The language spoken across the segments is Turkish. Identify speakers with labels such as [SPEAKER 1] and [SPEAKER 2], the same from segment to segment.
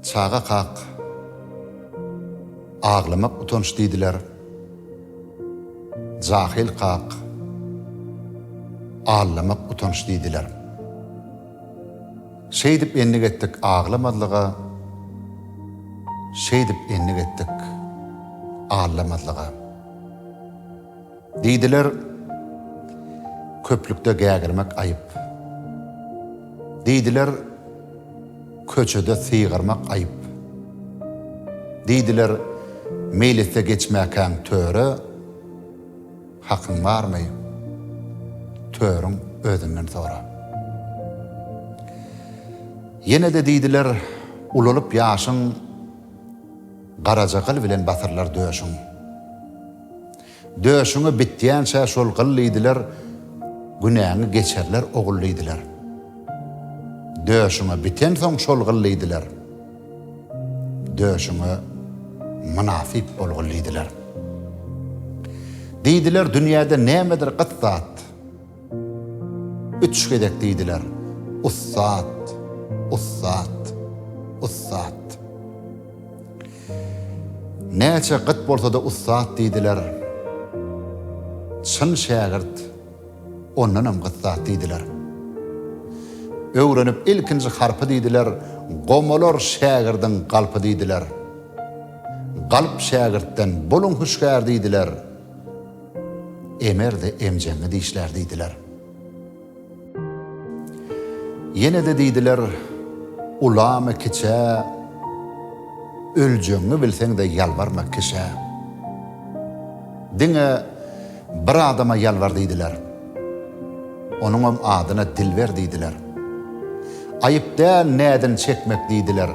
[SPEAKER 1] Çağa kaq, ağlamak utanç deydiler. Cahil kaq, ağlamak utanç deydiler. Şey dip enlik ettik ağlamadlığa, şey dip enlik ettik ağlamadlığa. Deydiler, köplükte gägirmek ayıp. Deydiler, köçöde sıyğırmak ayıp. Deydiler, meylisde geçmekän töre, hakkın var mı? Törün özünden sonra. Yine de deydiler, ululup yaşın, garacakıl bilen batırlar döşün. Döşünü bitdiýänçe şol gyllydylar, günäňi geçerler ogullydylar. Döşüňi biten soň şol gyllydylar. Döşüňi münafik bolgullydylar. Deydiler, dünýäde nämedir gytzat? Üç gedek deydiler. Ussat, ussat, ussat. Näçe gyt bolsa da ussat deydiler. Çyn şägirt, ondanam gytzat deydiler. Öwrenip ilkinji harpy deydiler, gomalar şägirdin galpy deydiler. Galp şägirtden bolun huşgär deydiler. Emer de emjeňi diýişler deydiler. Yine de deydiler, ulamy kiçe, öljeňi bilseň de yalvarma kiçe. Diňe bir adama yalvar deydiler. Onuň adyna dilber deydiler. Ayıpda näden çekmek deydiler,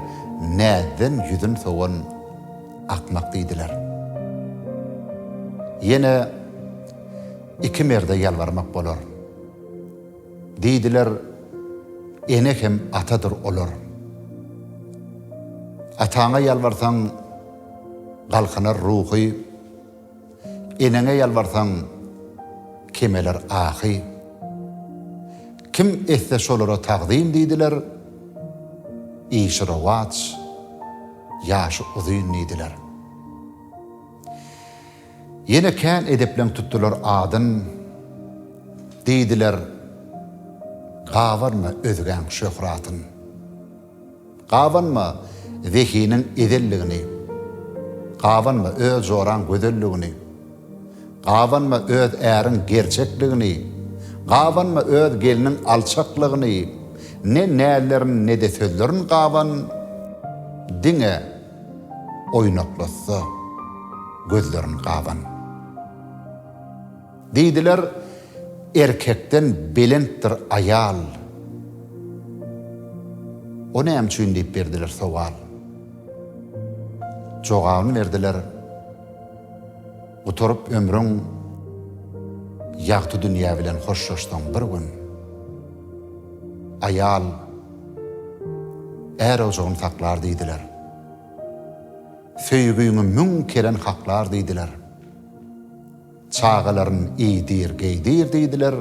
[SPEAKER 1] näden yüzün soğun akmak deydiler. Yine iki merde yalvarmak bolor. Deydiler, enek hem atadır olur. Ataňa yalvarsaň galkynar ruhy, eneňe yalvarsaň kemeler ahy. Kim etse şolara taqdim deydiler, işra vaç, yaşı uzun deydiler. Yine kän edeplen tuttular adın, deydiler, gavarma özgän şöhratın, gavarma zehinin ezelligini, gavarma öz joran gözelligini, gavarma öz ärin gerçekligini, gavanma öz gelinin alçaklygyny, ne nälerin ne de sözlerin gavan, diňe oýnaklasy gözlerin gavan. Deydiler, erkekden belentdir ayal. O näme üçin diýip berdiler sowal. Jogabyny berdiler. Oturup ömrüň ýagty dünýä bilen hoşlaşdyň bir gün. Ayal er ojogyny saklar diýdiler. Söýgüňi münkeren haklar diýdiler. Çağalaryň iýdir, geýdir diýdiler.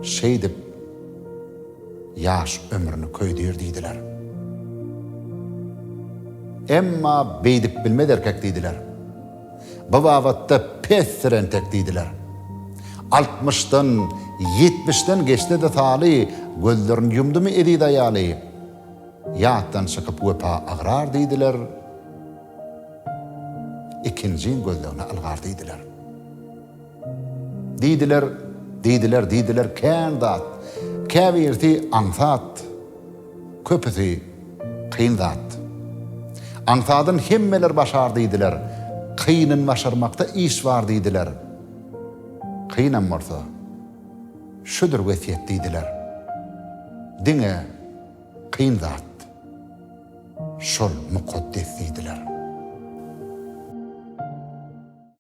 [SPEAKER 1] Şey dip ýaş ömrüni köýdir diýdiler. Emma beýdip bilmedi erkek diýdiler. Bu wagtda pesrentek diýdiler. 60'dan 70'den geçti de tali, gözlerini yumdu mu ediydi ayali. Yağdan çıkıp öpa ağrar deydiler. İkincinin gözlerini algar deydiler. Deydiler, kän zat, käbirti aňsat, köpüti kyn zat. Aňsadyn hemmeler başar deydiler, kynyn başarmakta iş var deydiler. Kıynan varsa, şudur vesiyet deydiler. Diňe kyn zat, şol mukaddes deydiler.